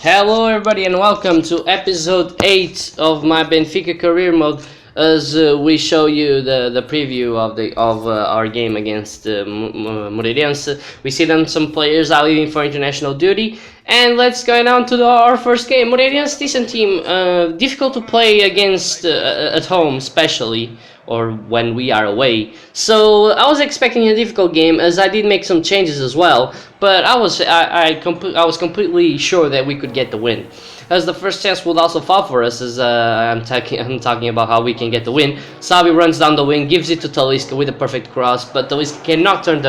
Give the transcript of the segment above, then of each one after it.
Hello everybody and welcome to episode 8 of my Benfica career mode as we show you the preview of our game against Moreirense. We see them some players are leaving for international duty, and let's go down to our first game. Moreirense, decent team, difficult to play against at home especially, or when we are away. So I was expecting a difficult game as I did make some changes as well, but I was completely sure that we could get the win. As the first chance would also fall for us, as I'm talking about how we can get the win. Savi runs down the wing, gives it to Talisca with a perfect cross, but Talisca cannot turn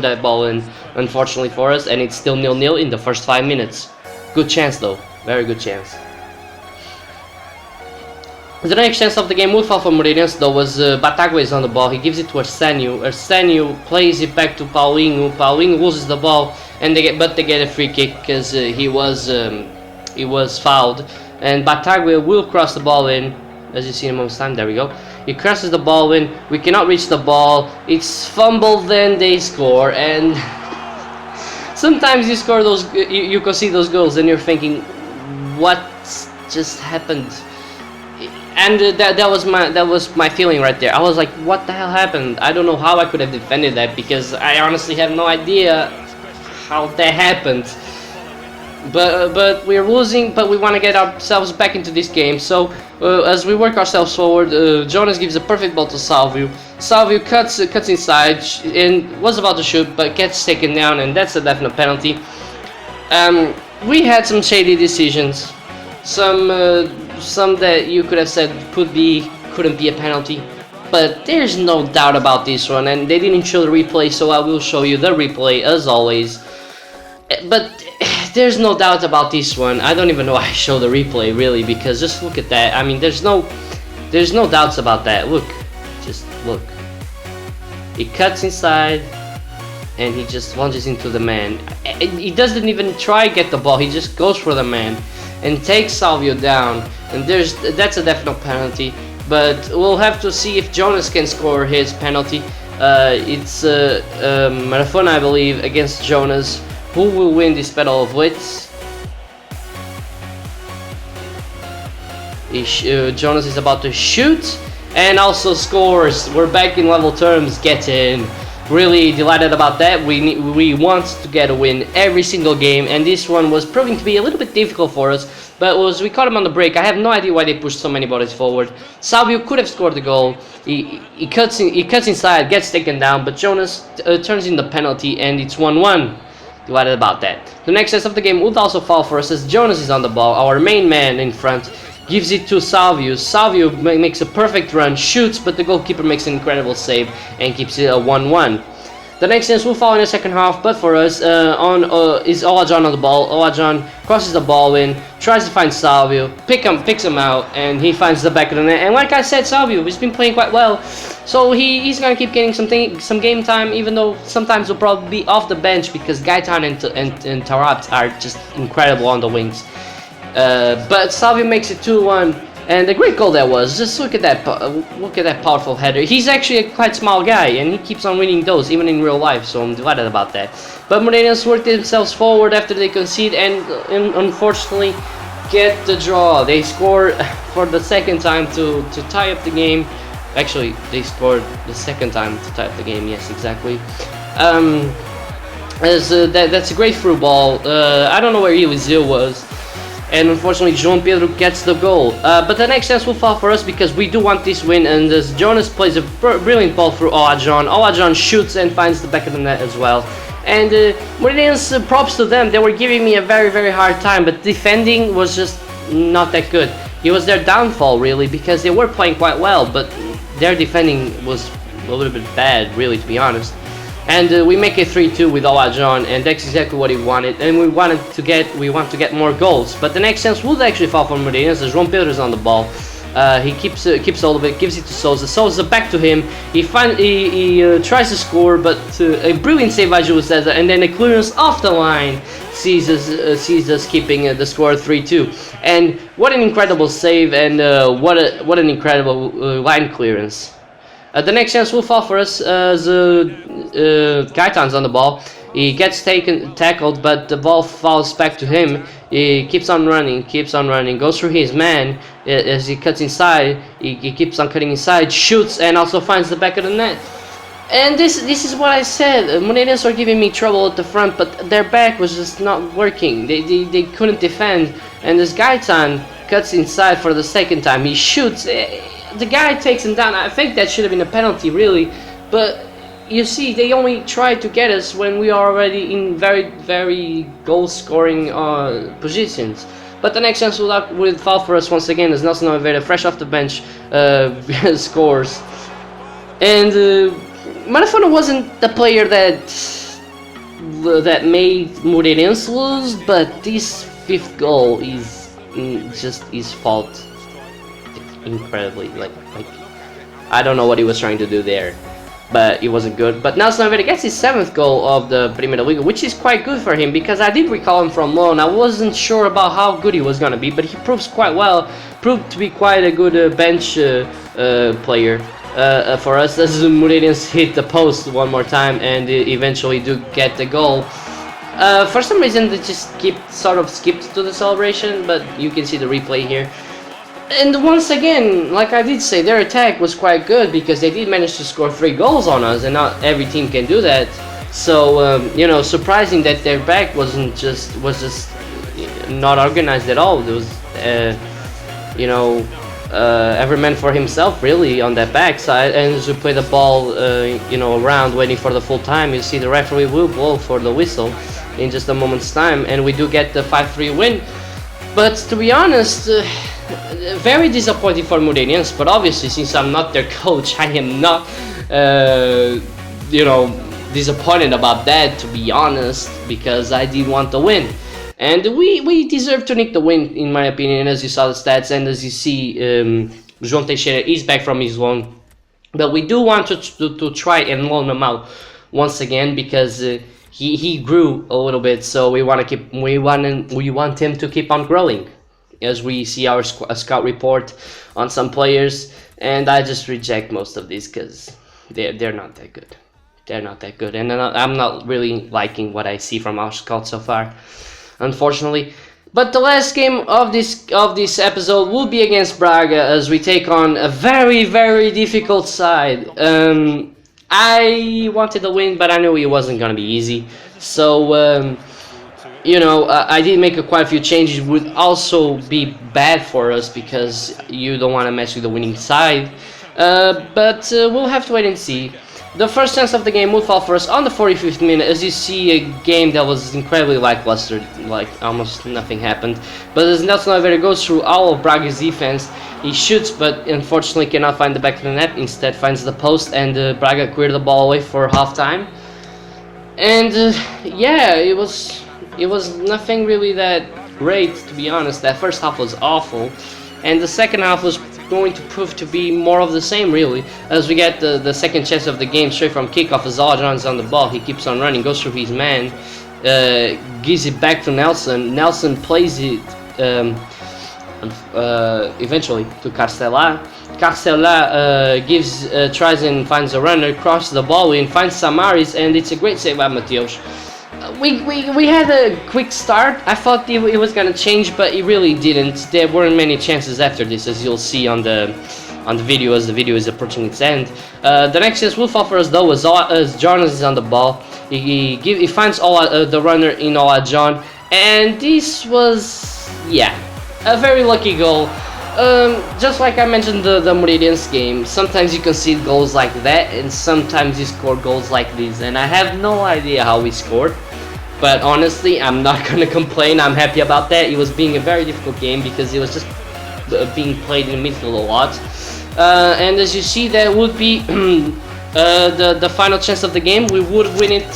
that ball in, unfortunately for us, and it's still 0-0 in the first 5 minutes. Good chance though, very good chance. The next chance of the game would fall for Moreirense though was Batagua is on the ball. He gives it to Arsenio. Arsenio plays it back to Paulinho. Paulinho loses the ball, and they get a free kick because he was fouled. And Batagua will cross the ball in, as you see in a moment's time. There we go. He crosses the ball in. We cannot reach the ball. It's fumbled. Then they score. And sometimes you score those. You can see those goals, and you're thinking, what just happened? And that was my feeling right there. I was like, what the hell happened? I don't know how I could have defended that, because I honestly have no idea how that happened. But we're losing, but we want to get ourselves back into this game. So as we work ourselves forward, Jonas gives a perfect ball to Salvio. Salvio cuts inside and was about to shoot, but gets taken down, and that's a definite penalty. We had some shady decisions, some that you could have said couldn't be a penalty, but there's no doubt about this one, and they didn't show the replay, so I will show you the replay as always. But there's no doubt about this one. I don't even know why I show the replay really, because just look at that. I mean, there's no doubts about that. Look, just look. He cuts inside, and he just lunges into the man. He doesn't even try to get the ball. He just goes for the man and takes Salvio down, and that's a definite penalty. But we'll have to see if Jonas can score his penalty. It's Marafona, I believe, against Jonas. Who will win this battle of wits? Jonas is about to shoot and also scores. We're back in level terms. Get in. Really delighted about that. We want to get a win every single game, and this one was proving to be a little bit difficult for us, but we caught him on the break. I have no idea why they pushed so many bodies forward. Salvio could have scored the goal. He cuts inside, gets taken down, but Jonas turns in the penalty, and it's 1-1. Delighted about that. The next chance of the game would also fall for us as Jonas is on the ball. Our main man in front gives it to Salvio. Salvio makes a perfect run, shoots, but the goalkeeper makes an incredible save and keeps it a 1-1. The next chance will fall in the second half, but for us, is Olajan on the ball. Olajan crosses the ball in, tries to find Salvio, picks him out, and he finds the back of the net. And like I said, Salvio has been playing quite well, so he's gonna keep getting some game time, even though sometimes he'll probably be off the bench because Gaitan and Tarabt are just incredible on the wings. But Salvio makes it 2-1. And a great goal that was. Just look at that powerful header. He's actually a quite small guy, and he keeps on winning those even in real life, so I'm delighted about that. But Moreirense worked themselves forward after they concede, and unfortunately get the draw. They score for the second time to tie up the game. Actually, they scored the second time to tie up the game. Yes, exactly. That's a great through ball. I don't know where Eliseu was. And unfortunately, João Pedro gets the goal. But the next chance will fall for us because we do want this win. And as Jonas plays a brilliant ball through Olajan. Olajan shoots and finds the back of the net as well. And Moreirense, props to them. They were giving me a very, very hard time. But defending was just not that good. It was their downfall, really, because they were playing quite well. But their defending was a little bit bad, really, to be honest. And we make it 3-2 with Olajan, and that's exactly what he wanted. And we want to get more goals. But the next chance would actually fall from Moreirense as João Pedro is on the ball. He keeps all of it, gives it to Souza. Souza back to him. He tries to score, but a brilliant save by Júlio César, and then a clearance off the line sees us keeping the score 3-2. And what an incredible save, and what an incredible line clearance. The next chance will fall for us as Gaitan's on the ball. He gets tackled, but the ball falls back to him. He keeps on running, goes through his man as he cuts inside. He keeps on cutting inside, shoots, and also finds the back of the net. And this is what I said. Moreirense are giving me trouble at the front, but their back was just not working. They couldn't defend. And this Gaetan cuts inside for the second time. He shoots. The guy takes him down. I think that should have been a penalty, really. But you see, they only tried to get us when we are already in very goal-scoring positions. But the next chance will fall for us once again as Nelson Oliveira, fresh off the bench, scores. And Manafona wasn't the player that made Moreirense lose, but this fifth goal is just his fault. Incredibly, like I don't know what he was trying to do there, but it wasn't good. But Nelson Oliveira gets his 7th goal of the Primeira Liga, which is quite good for him because I did recall him from loan. I wasn't sure about how good he was gonna be, but he proved to be quite a good bench player for us. As Moreirense hit the post one more time and eventually do get the goal. For some reason they just sort of skipped to the celebration, but you can see the replay here. And once again, like I did say, their attack was quite good because they did manage to score 3 goals on us, and not every team can do that. So you know, surprising that their back was just not organized at all. There was you know, every man for himself really on that backside, and as we play the ball you know, around waiting for the full time, you see the referee will blow for the whistle in just a moment's time, and we do get the 5-3 win. But to be honest, very disappointing for Moreirense, but obviously since I'm not their coach, I am not you know, disappointed about that, to be honest, because I did want the win. And we deserve to nick the win, in my opinion, as you saw the stats, and as you see, João Teixeira is back from his loan. But we do want to try and loan him out once again, because he grew a little bit, so we want him to keep on growing, as we see our scout report on some players, and I just reject most of these because they're not that good. They're not that good, and I'm not really liking what I see from our scout so far, unfortunately. But the last game of this episode will be against Braga, as we take on a very difficult side. I wanted to win, but I knew it wasn't gonna be easy. So you know, I did make quite a few changes. It would also be bad for us because you don't want to mess with the winning side. But we'll have to wait and see. The first chance of the game will fall for us on the 45th minute, as you see a game that was incredibly lackluster, like almost nothing happened. But as Nelson Oliveira goes through all of Braga's defense, he shoots, but unfortunately cannot find the back of the net. Instead finds the post, and Braga cleared the ball away for halftime. And yeah, it was nothing really that great, to be honest. That first half was awful, and the second half was going to prove to be more of the same, really, as we get the second chance of the game straight from kickoff. As Alajohn's on the ball, he keeps on running, goes through his man, gives it back to Nelson. Nelson plays it eventually to Carcela. Carcela tries and finds a runner, crosses the ball in, finds Samaris, and it's a great save by Mateus. We had a quick start. I thought it was gonna change, but it really didn't. There weren't many chances after this, as you'll see on the video as the video is approaching its end. The next chance will fall for us though, as Jonas is on the ball. He finds the runner in Alajon, and this was, yeah, a very lucky goal. Just like I mentioned the Moreirense game, sometimes you concede goals like that, and sometimes you score goals like these, and I have no idea how we scored. But honestly, I'm not gonna complain. I'm happy about that. It was being a very difficult game because it was just being played in the midfield a lot. And as you see, that would be the final chance of the game. We would win it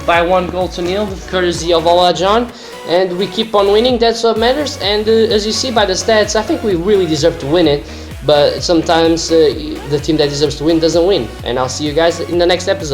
by 1-0 with courtesy of Alajon, and we keep on winning. That's what matters. And as you see by the stats, I think we really deserve to win it. But sometimes the team that deserves to win doesn't win. And I'll see you guys in the next episode.